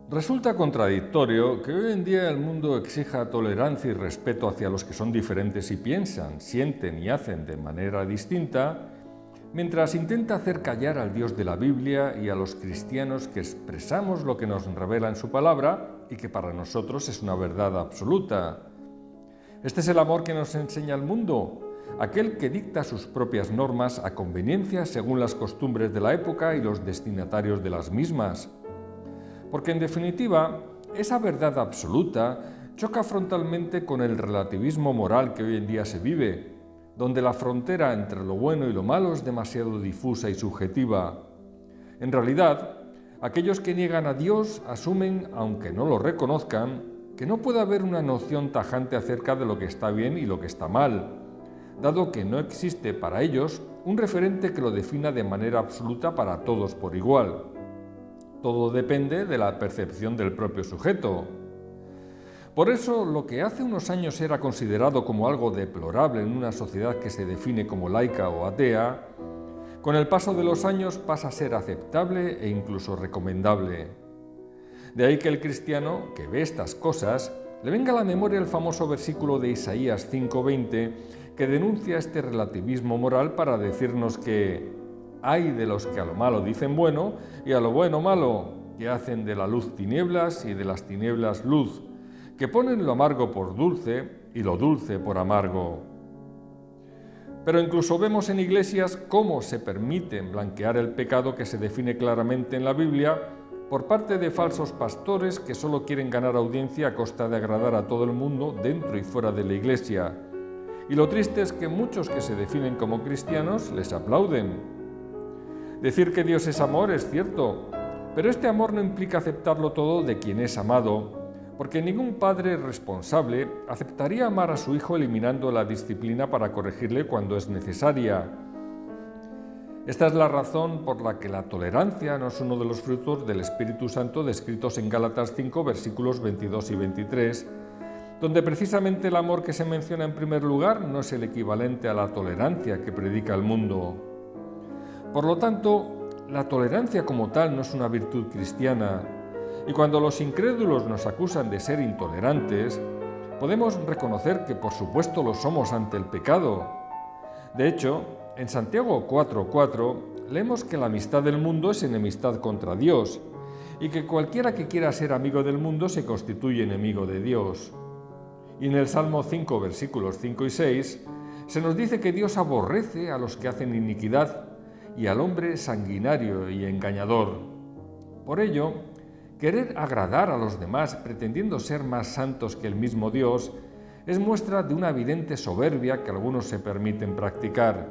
Resulta contradictorio que hoy en día el mundo exija tolerancia y respeto hacia los que son diferentes y piensan, sienten y hacen de manera distinta, mientras intenta hacer callar al Dios de la Biblia y a los cristianos que expresamos lo que nos revela en su palabra y que para nosotros es una verdad absoluta. Este es el amor que nos enseña el mundo, aquel que dicta sus propias normas a conveniencia según las costumbres de la época y los destinatarios de las mismas. Porque en definitiva, esa verdad absoluta choca frontalmente con el relativismo moral que hoy en día se vive, donde la frontera entre lo bueno y lo malo es demasiado difusa y subjetiva. En realidad, aquellos que niegan a Dios asumen, aunque no lo reconozcan, que no puede haber una noción tajante acerca de lo que está bien y lo que está mal, dado que no existe para ellos un referente que lo defina de manera absoluta para todos por igual. Todo depende de la percepción del propio sujeto. Por eso, lo que hace unos años era considerado como algo deplorable en una sociedad que se define como laica o atea, con el paso de los años pasa a ser aceptable e incluso recomendable. De ahí que el cristiano, que ve estas cosas, le venga a la memoria el famoso versículo de Isaías 5:20, que denuncia este relativismo moral para decirnos que hay de los que a lo malo dicen bueno y a lo bueno malo, que hacen de la luz tinieblas y de las tinieblas luz, que ponen lo amargo por dulce y lo dulce por amargo. Pero incluso vemos en iglesias cómo se permite blanquear el pecado que se define claramente en la Biblia por parte de falsos pastores que solo quieren ganar audiencia a costa de agradar a todo el mundo dentro y fuera de la iglesia. Y lo triste es que muchos que se definen como cristianos les aplauden. Decir que Dios es amor es cierto, pero este amor no implica aceptarlo todo de quien es amado, porque ningún padre responsable aceptaría amar a su hijo eliminando la disciplina para corregirle cuando es necesaria. Esta es la razón por la que la tolerancia no es uno de los frutos del Espíritu Santo descritos en Gálatas 5, versículos 22 y 23, donde precisamente el amor que se menciona en primer lugar no es el equivalente a la tolerancia que predica el mundo. Por lo tanto, la tolerancia como tal no es una virtud cristiana, y cuando los incrédulos nos acusan de ser intolerantes, podemos reconocer que por supuesto lo somos ante el pecado. De hecho, en Santiago 4:4 leemos que la amistad del mundo es enemistad contra Dios, y que cualquiera que quiera ser amigo del mundo se constituye enemigo de Dios. Y en el Salmo 5, versículos 5 y 6, se nos dice que Dios aborrece a los que hacen iniquidad y al hombre sanguinario y engañador. Por ello, querer agradar a los demás pretendiendo ser más santos que el mismo Dios es muestra de una evidente soberbia que algunos se permiten practicar.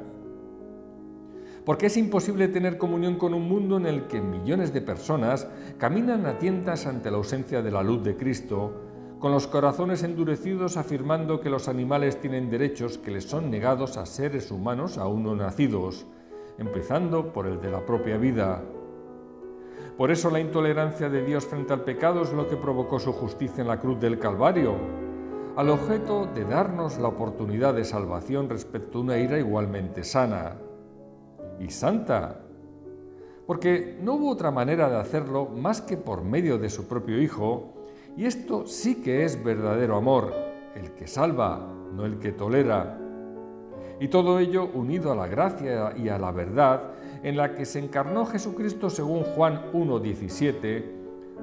Porque es imposible tener comunión con un mundo en el que millones de personas caminan a tientas ante la ausencia de la luz de Cristo, con los corazones endurecidos afirmando que los animales tienen derechos que les son negados a seres humanos aún no nacidos, empezando por el de la propia vida. Por eso la intolerancia de Dios frente al pecado es lo que provocó su justicia en la cruz del Calvario, al objeto de darnos la oportunidad de salvación respecto a una ira igualmente sana y santa, porque no hubo otra manera de hacerlo más que por medio de su propio Hijo, y esto sí que es verdadero amor, el que salva, no el que tolera. Y todo ello unido a la gracia y a la verdad en la que se encarnó Jesucristo según Juan 1:17,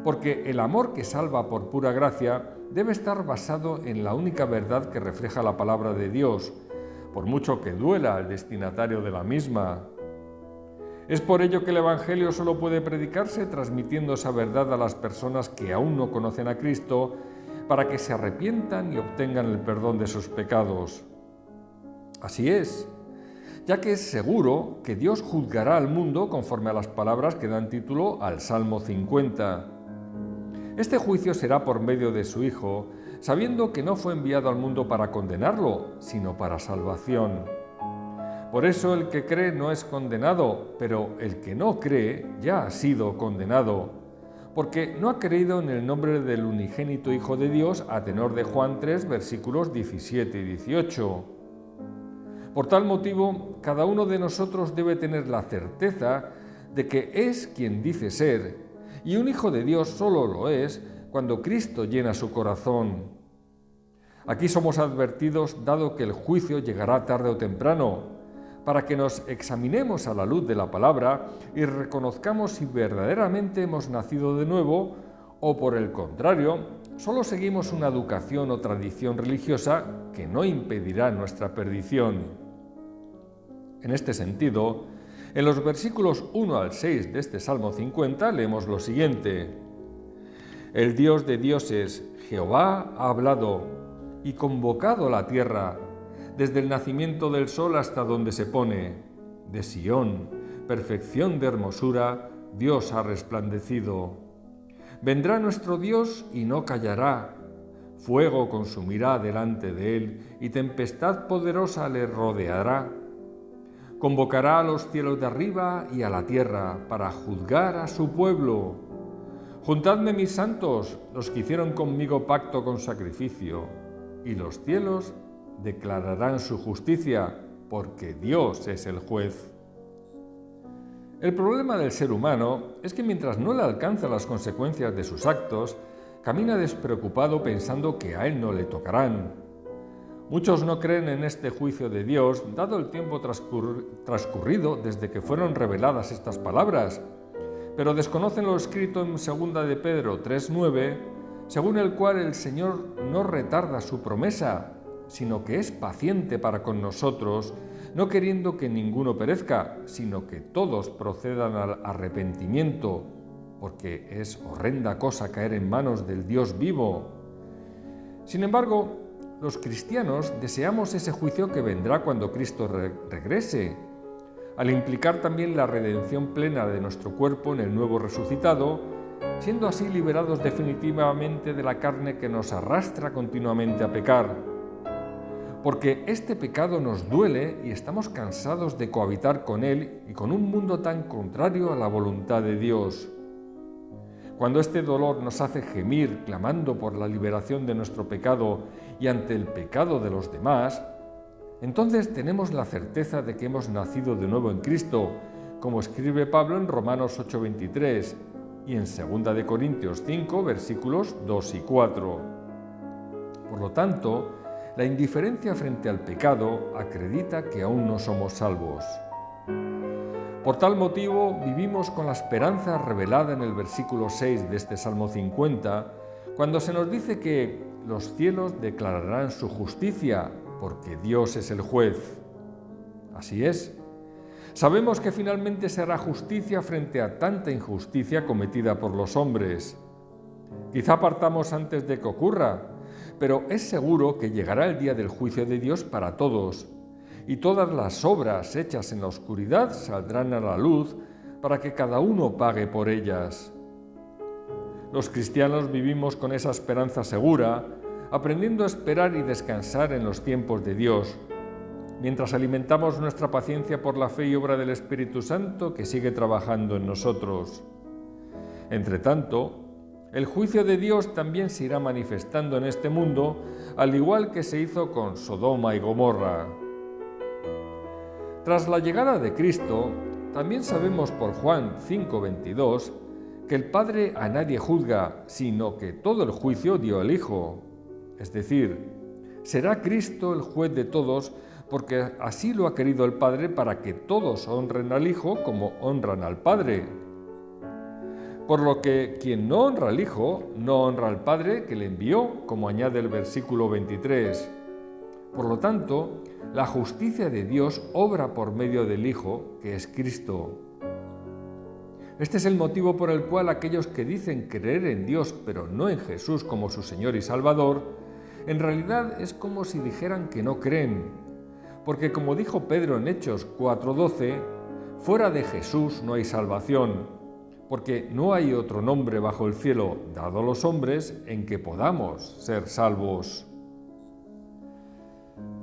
porque el amor que salva por pura gracia debe estar basado en la única verdad que refleja la palabra de Dios, por mucho que duela al destinatario de la misma. Es por ello que el Evangelio solo puede predicarse transmitiendo esa verdad a las personas que aún no conocen a Cristo, para que se arrepientan y obtengan el perdón de sus pecados. Así es, ya que es seguro que Dios juzgará al mundo conforme a las palabras que dan título al Salmo 50. Este juicio será por medio de su Hijo, sabiendo que no fue enviado al mundo para condenarlo, sino para salvación. Por eso el que cree no es condenado, pero el que no cree ya ha sido condenado, porque no ha creído en el nombre del unigénito Hijo de Dios a tenor de Juan 3, versículos 17 y 18. Por tal motivo, cada uno de nosotros debe tener la certeza de que es quien dice ser, y un hijo de Dios solo lo es cuando Cristo llena su corazón. Aquí somos advertidos, dado que el juicio llegará tarde o temprano, para que nos examinemos a la luz de la palabra y reconozcamos si verdaderamente hemos nacido de nuevo o, por el contrario, solo seguimos una educación o tradición religiosa que no impedirá nuestra perdición. En este sentido, en los versículos 1 al 6 de este Salmo 50 leemos lo siguiente: El Dios de dioses, Jehová, ha hablado y convocado la tierra, desde el nacimiento del sol hasta donde se pone. De Sión, perfección de hermosura, Dios ha resplandecido. Vendrá nuestro Dios y no callará. Fuego consumirá delante de él y tempestad poderosa le rodeará. Convocará a los cielos de arriba y a la tierra para juzgar a su pueblo. Juntadme mis santos, los que hicieron conmigo pacto con sacrificio, y los cielos declararán su justicia, porque Dios es el juez. El problema del ser humano es que mientras no le alcanza las consecuencias de sus actos, camina despreocupado pensando que a él no le tocarán. Muchos no creen en este juicio de Dios, dado el tiempo transcurrido desde que fueron reveladas estas palabras, pero desconocen lo escrito en 2 de Pedro 3:9, según el cual el Señor no retarda su promesa, sino que es paciente para con nosotros, no queriendo que ninguno perezca, sino que todos procedan al arrepentimiento, porque es horrenda cosa caer en manos del Dios vivo. Sin embargo, los cristianos deseamos ese juicio que vendrá cuando Cristo regrese, al implicar también la redención plena de nuestro cuerpo en el nuevo resucitado, siendo así liberados definitivamente de la carne que nos arrastra continuamente a pecar. Porque este pecado nos duele y estamos cansados de cohabitar con él y con un mundo tan contrario a la voluntad de Dios. Cuando este dolor nos hace gemir clamando por la liberación de nuestro pecado y ante el pecado de los demás, entonces tenemos la certeza de que hemos nacido de nuevo en Cristo, como escribe Pablo en Romanos 8:23 y en 2 de Corintios 5, versículos 2 y 4. Por lo tanto, la indiferencia frente al pecado acredita que aún no somos salvos. Por tal motivo, vivimos con la esperanza revelada en el versículo 6 de este Salmo 50, cuando se nos dice que los cielos declararán su justicia, porque Dios es el juez. Así es. Sabemos que finalmente se hará justicia frente a tanta injusticia cometida por los hombres. Quizá partamos antes de que ocurra, pero es seguro que llegará el día del juicio de Dios para todos, y todas las obras hechas en la oscuridad saldrán a la luz para que cada uno pague por ellas. Los cristianos vivimos con esa esperanza segura, aprendiendo a esperar y descansar en los tiempos de Dios, mientras alimentamos nuestra paciencia por la fe y obra del Espíritu Santo que sigue trabajando en nosotros. Entretanto, el juicio de Dios también se irá manifestando en este mundo, al igual que se hizo con Sodoma y Gomorra. Tras la llegada de Cristo, también sabemos por Juan 5:22 que el Padre a nadie juzga, sino que todo el juicio dio al Hijo. Es decir, será Cristo el juez de todos, porque así lo ha querido el Padre para que todos honren al Hijo como honran al Padre. Por lo que quien no honra al Hijo, no honra al Padre que le envió, como añade el versículo 23. Por lo tanto, la justicia de Dios obra por medio del Hijo, que es Cristo. Este es el motivo por el cual aquellos que dicen creer en Dios, pero no en Jesús como su Señor y Salvador, en realidad es como si dijeran que no creen. Porque como dijo Pedro en Hechos 4:12, fuera de Jesús no hay salvación, porque no hay otro nombre bajo el cielo dado a los hombres en que podamos ser salvos.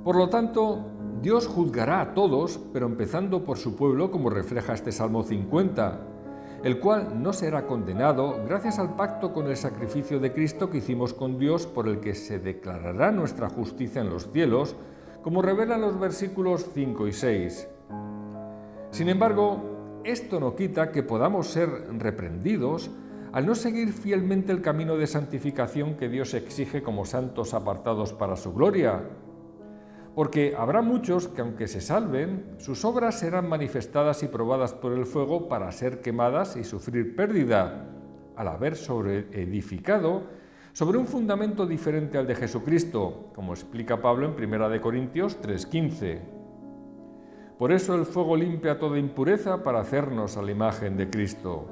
Por lo tanto, Dios juzgará a todos, pero empezando por su pueblo, como refleja este Salmo 50, el cual no será condenado gracias al pacto con el sacrificio de Cristo que hicimos con Dios, por el que se declarará nuestra justicia en los cielos, como revelan los versículos 5 y 6. Sin embargo, esto no quita que podamos ser reprendidos al no seguir fielmente el camino de santificación que Dios exige como santos apartados para su gloria. Porque habrá muchos que, aunque se salven, sus obras serán manifestadas y probadas por el fuego para ser quemadas y sufrir pérdida, al haber edificado sobre un fundamento diferente al de Jesucristo, como explica Pablo en 1 Corintios 3:15. Por eso el fuego limpia toda impureza para hacernos a la imagen de Cristo.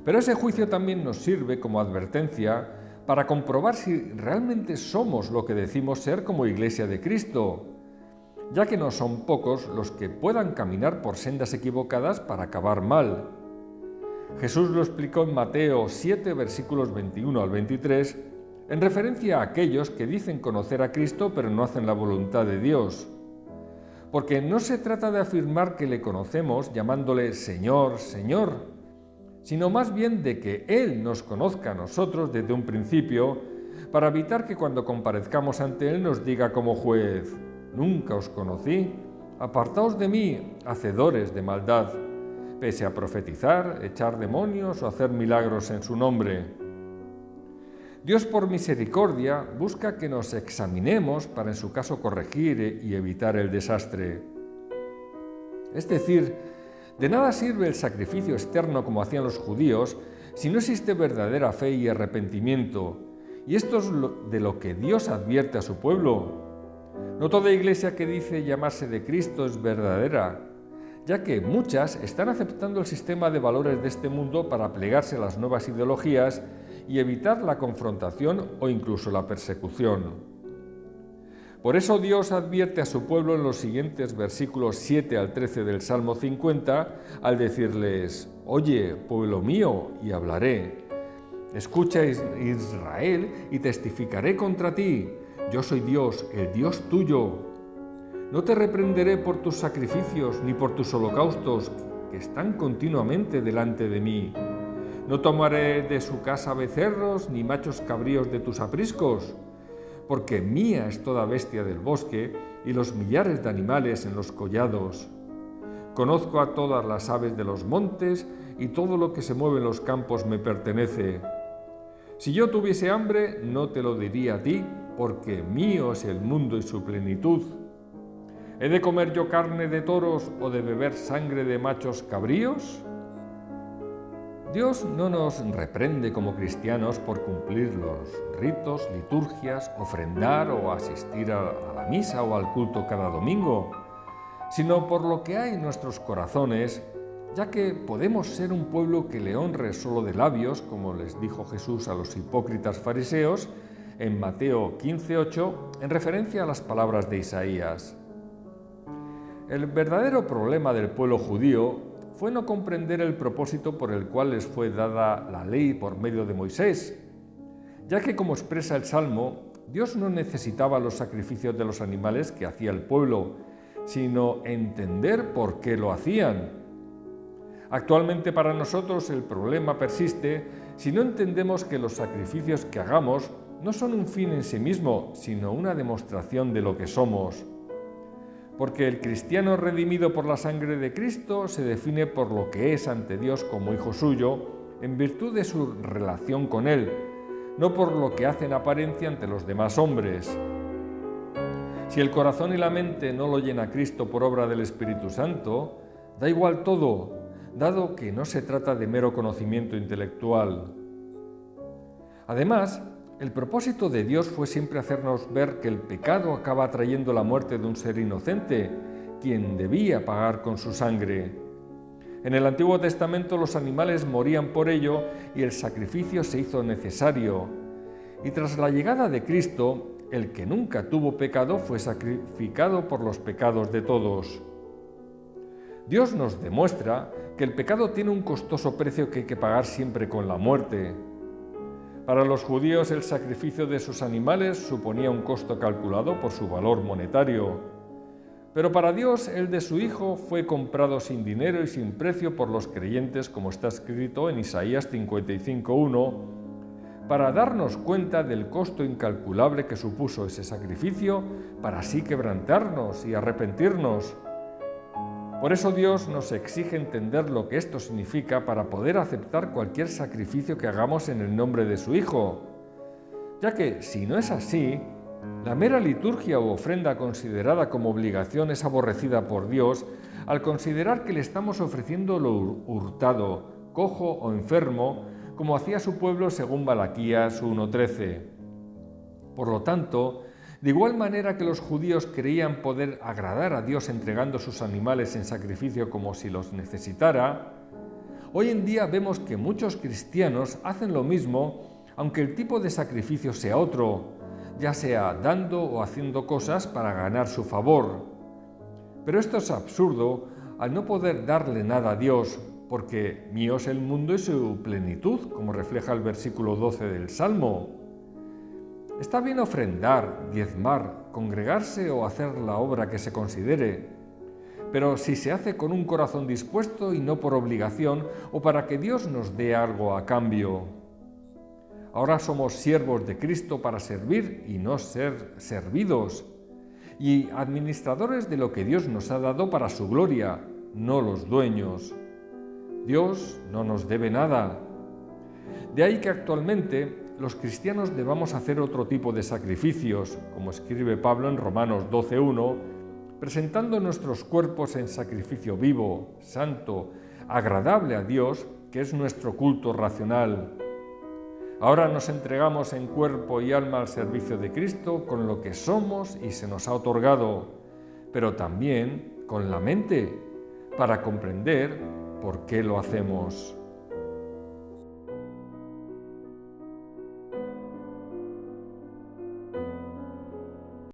Pero ese juicio también nos sirve como advertencia para comprobar si realmente somos lo que decimos ser como Iglesia de Cristo, ya que no son pocos los que puedan caminar por sendas equivocadas para acabar mal. Jesús lo explicó en Mateo 7, versículos 21 al 23, en referencia a aquellos que dicen conocer a Cristo pero no hacen la voluntad de Dios. Porque no se trata de afirmar que le conocemos llamándole Señor, Señor, sino más bien de que Él nos conozca a nosotros desde un principio, para evitar que cuando comparezcamos ante Él nos diga como juez: «Nunca os conocí, apartaos de mí, hacedores de maldad», pese a profetizar, echar demonios o hacer milagros en su nombre. Dios, por misericordia, busca que nos examinemos para en su caso corregir y evitar el desastre. Es decir, de nada sirve el sacrificio externo como hacían los judíos si no existe verdadera fe y arrepentimiento, y esto es de lo que Dios advierte a su pueblo. No toda iglesia que dice llamarse de Cristo es verdadera, ya que muchas están aceptando el sistema de valores de este mundo para plegarse a las nuevas ideologías y evitar la confrontación o incluso la persecución. Por eso Dios advierte a su pueblo en los siguientes versículos 7 al 13 del Salmo 50 al decirles: «Oye, pueblo mío, y hablaré. Escucha, Israel, y testificaré contra ti. Yo soy Dios, el Dios tuyo. No te reprenderé por tus sacrificios ni por tus holocaustos, que están continuamente delante de mí. No tomaré de su casa becerros ni machos cabríos de tus apriscos, porque mía es toda bestia del bosque y los millares de animales en los collados. Conozco a todas las aves de los montes y todo lo que se mueve en los campos me pertenece. Si yo tuviese hambre, no te lo diría a ti, porque mío es el mundo y su plenitud. ¿He de comer yo carne de toros o de beber sangre de machos cabríos?». Dios no nos reprende como cristianos por cumplir los ritos, liturgias, ofrendar o asistir a la misa o al culto cada domingo, sino por lo que hay en nuestros corazones, ya que podemos ser un pueblo que le honre solo de labios, como les dijo Jesús a los hipócritas fariseos en Mateo 15:8, en referencia a las palabras de Isaías. El verdadero problema del pueblo judío fue no comprender el propósito por el cual les fue dada la ley por medio de Moisés, ya que, como expresa el Salmo, Dios no necesitaba los sacrificios de los animales que hacía el pueblo, sino entender por qué lo hacían. Actualmente para nosotros el problema persiste si no entendemos que los sacrificios que hagamos no son un fin en sí mismo, sino una demostración de lo que somos. Porque el cristiano redimido por la sangre de Cristo se define por lo que es ante Dios como hijo suyo, en virtud de su relación con Él, no por lo que hace en apariencia ante los demás hombres. Si el corazón y la mente no lo llena Cristo por obra del Espíritu Santo, da igual todo, dado que no se trata de mero conocimiento intelectual. Además, el propósito de Dios fue siempre hacernos ver que el pecado acaba trayendo la muerte de un ser inocente, quien debía pagar con su sangre. En el Antiguo Testamento los animales morían por ello y el sacrificio se hizo necesario. Y tras la llegada de Cristo, el que nunca tuvo pecado fue sacrificado por los pecados de todos. Dios nos demuestra que el pecado tiene un costoso precio que hay que pagar siempre con la muerte. Para los judíos el sacrificio de sus animales suponía un costo calculado por su valor monetario. Pero para Dios el de su Hijo fue comprado sin dinero y sin precio por los creyentes, como está escrito en Isaías 55:1, para darnos cuenta del costo incalculable que supuso ese sacrificio, para así quebrantarnos y arrepentirnos. Por eso Dios nos exige entender lo que esto significa para poder aceptar cualquier sacrificio que hagamos en el nombre de su Hijo, ya que, si no es así, la mera liturgia u ofrenda considerada como obligación es aborrecida por Dios al considerar que le estamos ofreciendo lo hurtado, cojo o enfermo, como hacía su pueblo según Malaquías 1:13. Por lo tanto, de igual manera que los judíos creían poder agradar a Dios entregando sus animales en sacrificio como si los necesitara, hoy en día vemos que muchos cristianos hacen lo mismo, aunque el tipo de sacrificio sea otro, ya sea dando o haciendo cosas para ganar su favor. Pero esto es absurdo al no poder darle nada a Dios, porque mío es el mundo y su plenitud, como refleja el versículo 12 del Salmo. Está bien ofrendar, diezmar, congregarse o hacer la obra que se considere, pero si se hace con un corazón dispuesto y no por obligación o para que Dios nos dé algo a cambio. Ahora somos siervos de Cristo para servir y no ser servidos, y administradores de lo que Dios nos ha dado para su gloria, no los dueños. Dios no nos debe nada. De ahí que actualmente los cristianos debamos hacer otro tipo de sacrificios, como escribe Pablo en Romanos 12:1, presentando nuestros cuerpos en sacrificio vivo, santo, agradable a Dios, que es nuestro culto racional. Ahora nos entregamos en cuerpo y alma al servicio de Cristo con lo que somos y se nos ha otorgado, pero también con la mente, para comprender por qué lo hacemos.